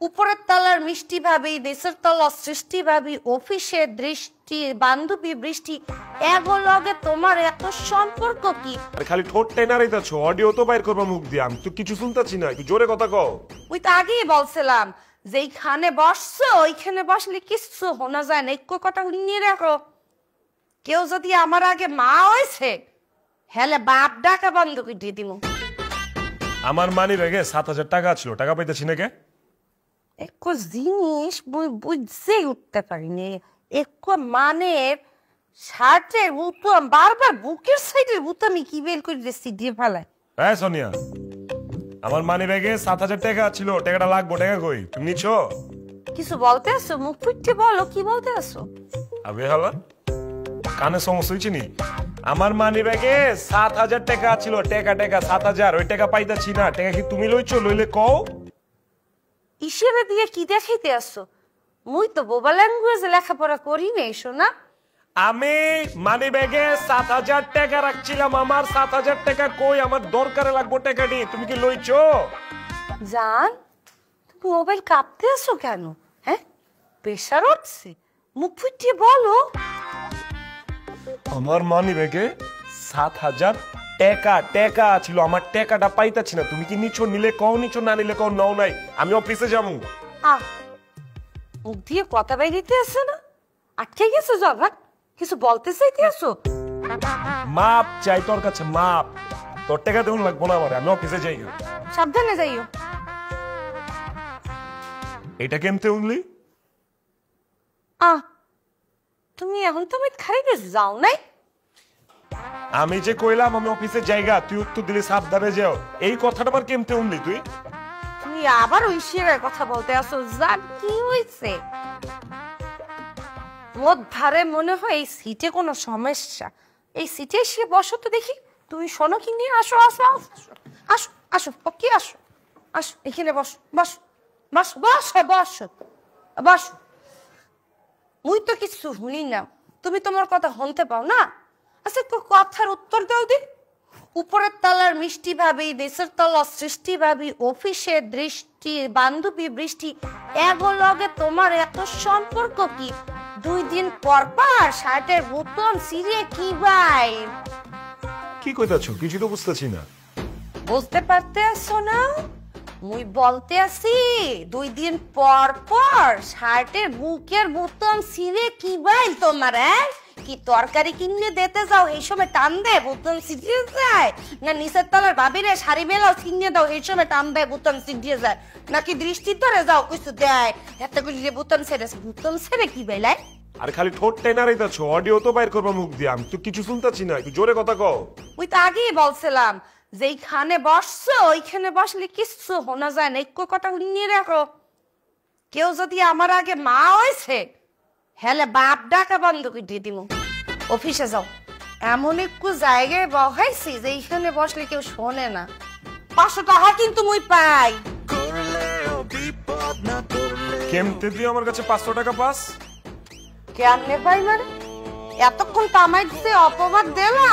উপরের তলার মিষ্টি ভাবি, নিচের তলার সৃষ্টি ভাবি, অফিসের দৃষ্টি, বান্ধবী বৃষ্টি, এগুলোকে তোমার এত সম্পর্ক কি? খালি ঠোঁট টেনা রইতাছ, অডিও তো বাইর করবা মুখ দিয়ে, আমি তো কিছু শুনতাছি না, একটু জোরে কথা কও। ওই তো আগেই বলছিলাম যেইখানে বসছো ওইখানে বসলে কিছু শোনা যায় না, একটু কথা নিয়ে রাখো। কেউ যদি আমার আগে মা হয়েছে হেলে বাপ ডাকা বন্ধ করে দিয়ে দিব। আমার মানি ব্যাগে 7,000 টাকা ছিল, টাকা পাইতেছি না কে? একটু জিনিস বুঝতে উঠতে পারিনি, একটু মানের শার্টের বুতাম বারবার বুকের সাইডের বুতামি কি বের করে দিচ্ছি দিয়ে ফেলায়। হ্যাঁ সোনিয়া, আমার মানি ব্যাগে 7,000 টাকা ছিল, টাকাটা লাগবো, টাকা কই? তুমি নিছো? কিছু বলতে আসো? মুখ ফুটতে বলো কি বলতে আসো। আবে হালা, কানে সমস্যা হয়েছে নি? আমার মানি ব্যাগে 7,000 টাকা ছিল, টাকা 7,000, ওই টাকা পাইতাছি না, টাকা কি তুমি লইছো? লইলে কও। হিসেবে দিয়ে কি দেখাইতে আসো? মুই তো বোবা ল্যাঙ্গুয়েজে লেখাপড়া করি না, এসো না। আমি মানি ব্যাগে 7,000 টাকা রাখছিলাম, আমার 7,000 টাকা কই? আমার দরকারে লাগবো টাকা নিয়ে, তুমি কি লইছো? জান, তুমি মোবাইল কাঁপতে আসো কেন? হ্যাঁ, প্রেশার উঠছে? মুখ ফুটিয়ে বলো। আমার মানি ব্যাগে 7,000 টাকা ছিল, আমার টাকাটা পাইতাছি না, তুমি কি নিছো? নিলে কও নিছো, না নিলে কও নাও নাই, আমি অফিসে যাবো। মুখ দিয়ে কথা বাই দিতে আসে না, আটকে গেছো জবা, কিছু বলতে চাইতে আসো? মাপ চাই তোর কাছে, মাপ। তোর টাকা দেউন লাগবো না আমার, আমি অফিসে যাই। সাবধানে যাইও। এটা কেমতে উনলি? তুমি এখন তুমি খাইতে যাও নাই? আমি যে কইলাম আমি অফিসে জায়গা, তুই উত্তর দিলি সাবধানে যাও, এই কথাটা আবার কেমতে উনলি তুই? তুমি আবার ওই শেয়ারের কথা বলতে আসো। জান কি হয়েছে? মোট ধারে মনে হয় এই সিটে কোনো সমস্যা। এই সিটে এসে বসো তো দেখি। তুমি শোনো কি নিয়ে? আসো আসো আসো আসো কি আসো আসো, এখানে বসো বসো বসো বসো বসো বসো। মুই তো কিছু শুনি না, তুমি তোমার কথা শুনতে পাও না? আচ্ছা কথার উত্তর দাও দি। উপরের তলার মিষ্টি ভাবি, নিচের তলার সৃষ্টি ভাবি, অফিসের দৃষ্টি, বান্ধবী বৃষ্টি, এগুলোকে তোমার এত সম্পর্ক কি? 2 দিন পর পর শার্টের বুতাম ছিঁড়ে কি ভাই? কি কইতাছো? কিছু তো বুঝতেছি না। বুঝতে পারতে আসো না? মুই বলতে আসি 2 দিন পর পর শার্টের বুকের বুতাম ছিঁড়ে কি ভাই তোমার? কি তরকারি কিনে দিতে যাও এই সময় টান দেয় বুতাম ছিঁড়ে যায়? না নিচের তলার ভাবিরে শাড়ি বেলাও কিনে দাও এই সময় টান দেয় বুতাম ছিঁড়ে যায়? নাকি দৃষ্টির ধরে যাও কিছু দেয় এত করে বুতাম ছেড়ে কি বেলায়? আর খালি ঠোঁট টেনা রইতাছ, অডিও তো বাইর করবা মুখ দিয়ে, আমি তো কিছু শুনতাছি না, একটু জোরে কথা কও। ওই তো আগেই বলছিলাম যেইখানে বসছো ওইখানে বসলে কিছু শোনা যায় না, একটু কথা নিয়ে রাখো। কেউ যদি আমার আগে মা হয়েছে হেলে বাপ ডাকা বন্ধ করে দিয়ে দিব। অফিসে যাও, এমন একটু জায়গায় বহাইছি যে এইখানে বসলে কেউ শোনে না। 500 টাকা কিন্তু মুই পাই। কেমতে তুই আমার কাছে 500 টাকা পাস? কেমনে পাই মানে? এতক্ষণ তামাই দিতে অপবাদ দেলা।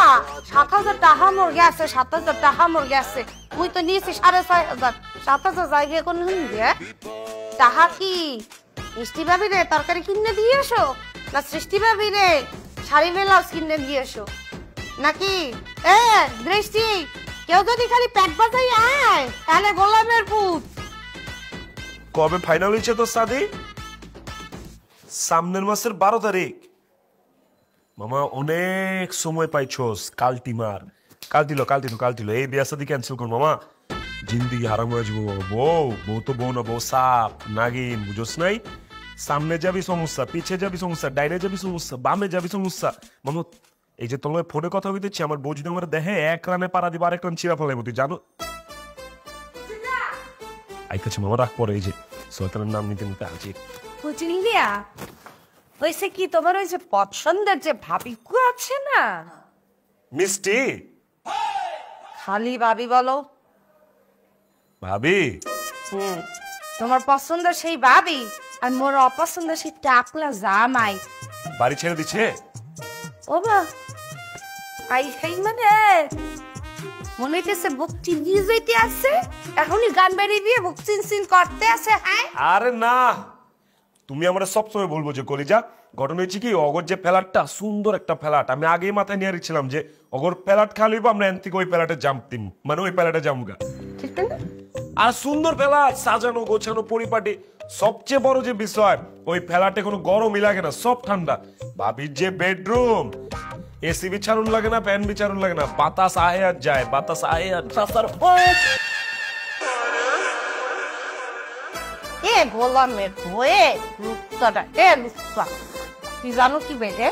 7,000 টাকা মোর গেছে, 7,000 টাকা মোর গেছে। মুই তো নিয়েছি 6,500। 7,000 জায়গায় কোন হুন্দি? টাকা কি মিষ্টি ভাবি রে তরকারি কিনে দিয়ে এসো, না সৃষ্টি ভাবি রে শাড়ি ব্লাউজ কিনে দিয়ে এসো? নাকি দৃষ্টি কেউ যদি খালি পেট বাজাই আয় তাহলে গোলামের পুত। কবে ফাইনাল হয়েছে তোর শাদি? সামনের মাসের 12 তারিখ। মামা অনেক সময় পাইছোস, কালটি মার। কাল দিল এই বিয়া শাদি ক্যান্সেল কর মামা, জিন্দিগি হারাম হয়ে যাবো মামা। বউ তো বউ না, বউ সাপ নাগিন, বুঝোস নাই? সামনে যাবি সমস্যা, পিছে যাবি সমস্যা, ডাইনে যাবি সমস্যা, বামে যাবি সমস্যা। মামা এই যে তোমার ফোনে কথা হইতেছি, আমার বউ যদি আমার দেখে 1 রানে পাড়া দিব, আরেক রান ছিঁড়া ফেলাইব, তুই জানো? আইতেছে মামা, রাখ পরে। এই যে শয়তানের নাম নিতে নিতে আছি। বুঝলি দিয়া হয়েছে কি, তোমার ওই যে পছন্দের যে ভাবিকু আছে না মিষ্টি, খালি ভাবি বলো। ভাবি? তোমার পছন্দের সেই ভাবি আর মোর অপছন্দের সেই টাকলা জামাই বাড়ি ছেড়ে দিচ্ছে? ও বা আই সেই মানে মনে হইতেছে বুক চিনিয়ে যেতে আছে, এখনই গান বেরিয়ে দিয়ে বুক চিনচিন করতে আছে। হ্যাঁ আরে না, তুমি আমার সবসময় বলবো যে কলিজা, ঘটনা হয়েছে কি, অগর যে প্যালাটটা সুন্দর একটা প্যালাট, আমি আগেই মাথায় নিয়ে রেখেছিলাম যে অগর প্যালাট খালিব আমরা এন থেকে ওই প্যালাটে জাম্পতিম, মানে ওই প্যালাটে জামগা। ঠিক না? আর সুন্দর প্যালাট, সাজানো গোছানো পরিপাটি। সবচেয়ে বড় যে বিষয়, ওই প্যালাটে কোনো গরমই লাগে না, সব ঠান্ডা। ভাবির যে বেডরুম, এসি বিছারুন লাগে না, ফ্যান বিছারুন লাগে না, বাতাস আহে আর যায়, বাতাস আহে আর এ গোলামের হয়ে লুচ্চাটা, এ লুচ্চা, তুই জানো কি বেডে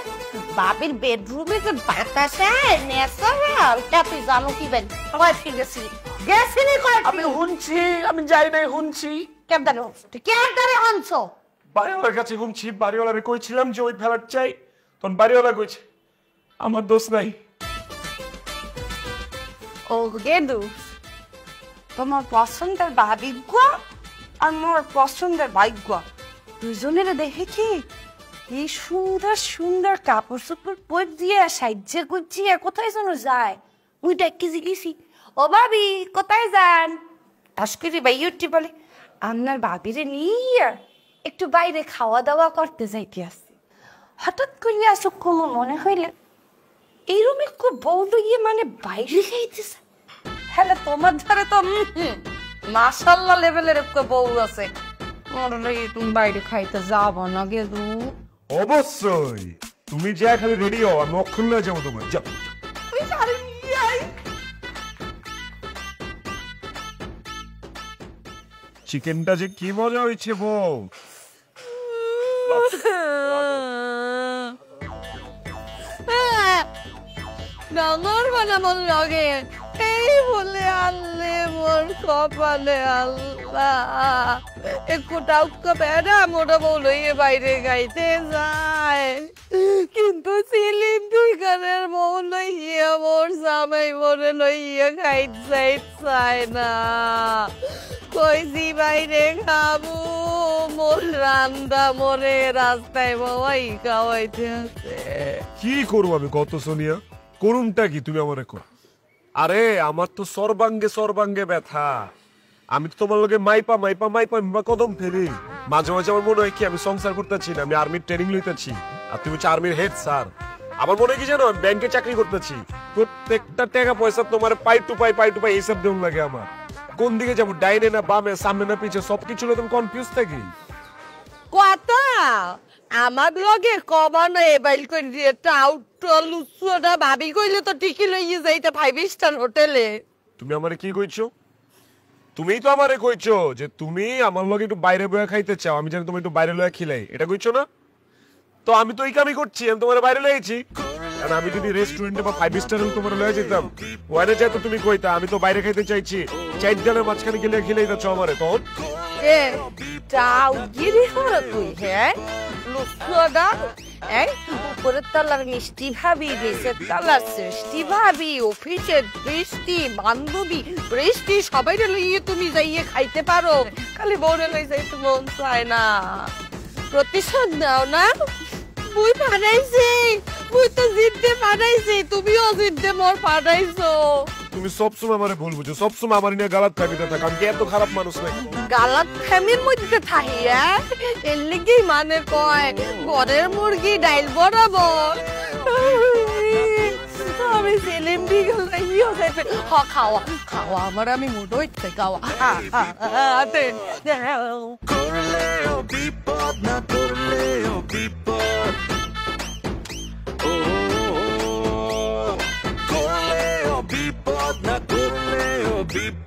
বাবির বেডরুমে যে বাতাসে ন্যাচারাল, তা তুই জানো কি বেড সবাই ফিরেছি গেছিনি কয়? আমি শুনছি, আমি যাই নাই শুনছি। কেমন তুই কেমন আনছো? বাড়িওয়ালার কাছে শুনছি, বাড়িওয়ালারে কইছিলাম যে ওই ফ্ল্যাট চাই, তখন বাড়িওয়ালা কইছে আমার দোষ নাই। ও গেদু, তোমার পছন্দের ভাবিজ্ঞ আর মোর পছন্দের ভাগ্য দুজনের দেখে কি এই সুন্দর সুন্দর কাপড় চোপড় পর দিয়ে সাহায্য গুছিয়ে কোথায় যেন যায়। ওই ডাকি জিজ্ঞেসি, ও ভাবি কোথায় যান? আজকে ভাই উঠতে বলে আপনার ভাবিরে নিয়ে একটু বাইরে খাওয়া দাওয়া করতে যাইতে আসছি। হঠাৎ করে আসো কোনো মনে হইলে এই রুমে খুব বউ লইয়ে মানে বাইরে খাইতেছে। হ্যাঁ তোমার ধারে তো মাশাল্লাহ লেভেলের একটা বউ আছে, তুমি বাইরে খাইতে যাবো না গেদু? অবশ্যই, তুমি যা খালি রেডি হও, আমি অক্ষণ না যাবো তোমার। যাও চিকেনটা যে কি মজা হয়েছে বউ। ডাঙর বানামন লাগে এই বলে আনলে মোর কপালে আল্লাহ একটু উক্কা বেড়া মোটা বউ লইয়ে বাইরে গাইতে যায়, কিন্তু সিলিম দুই গানের বউ লইয়া মোর জামাই মোরে লইয়া খাইতে চায় না। কইছি বাইরে খাবো, মোর রান্দা মোরে রাস্তায় বাবাই খাওয়াইতে আছে। কি করবো আমি কত সোনিয়া, করুনটা কি তুমি আমার এখন? আরে আমার তো সর্বাঙ্গে সর্বাঙ্গে ব্যথা, আমি তো তোমার লগে মাইপা মাইপা মাইপা মাইপা কদম ফেলি। মাঝে মাঝে আমার মনে হয় কি আমি সংসার করতেছি না, আমি আর্মির ট্রেনিং লইতেছি, আর তুমি হচ্ছে আর্মির হেড স্যার। আমার মনে হয় কি জানো, আমি ব্যাংকে চাকরি করতেছি, প্রত্যেকটা টাকা পয়সা তোমার পাই টু পাই হিসাব দেওয়া লাগে আমার। কোন দিকে যাবো, ডাইনে না বামে, সামনে না পিছে, সবকিছু তুমি কনফিউজ থাকি। কথা আমার লগে কমানো এবাইল করে দিয়ে লুচুটা ভাবি কইলে তো ঠিকই লইয়ে যাইতে 5 স্টার হোটেলে। তুমি আমারে কি কইছো? তুমিই তো আমারে কইছো যে তুমি আমার লগে একটু বাইরে বয়া খাইতে চাও, আমি জানি তুমি একটু বাইরে লয়া খিলাই, এটা কইছো না? তো আমি তো এই কামই করছি, আমি তোমার বাইরে লয়েছি। আর আমি যদি রেস্টুরেন্টে বা 5 স্টার তোমার লয়ে যেতাম, ওয়ানে যেত তুমি কইতা আমি তো বাইরে খাইতে চাইছি, চার জালের মাঝখানে গেলে খিলাই যাচ্ছ আমারে, তখন এ তাও গিরি হলো তুই। হ্যাঁ লুচুটা এই উপরের তলার মিষ্টি ভাবি, নিচের তলার সৃষ্টি ভাবি, অফিসের বৃষ্টি বান্ধবী বৃষ্টি সবাই লইয়ে তুমি যাইয়ে খাইতে পারো, খালি বউরে লই যাইতে মন চায় না। প্রতিশোধ নাও না, মুই পাঠাইছি, মুই তো জিততে পাঠাইছি, তুমিও জিততে মোর পাঠাইছো। তুমি সবসময় আমারে ভুল বুঝো, সবসময় আমার নিয়ে গালাত ফ্যামিলিতে থাকো, আমি কি এত খারাপ মানুষ নাকি? গালাত ফ্যামিলির মধ্যে থাকি এর লেগে মানে কয় ঘরের মুরগি ডাইল বরাবর। আমি সেলিম বিগল ইও যাইবে হ খাওয়া খাওয়া আমার আমি মুড হইতে খাওয়া করলেও বিপদ না করলেও বিপদ, করলেও বিপদ না করলেও বিপদ।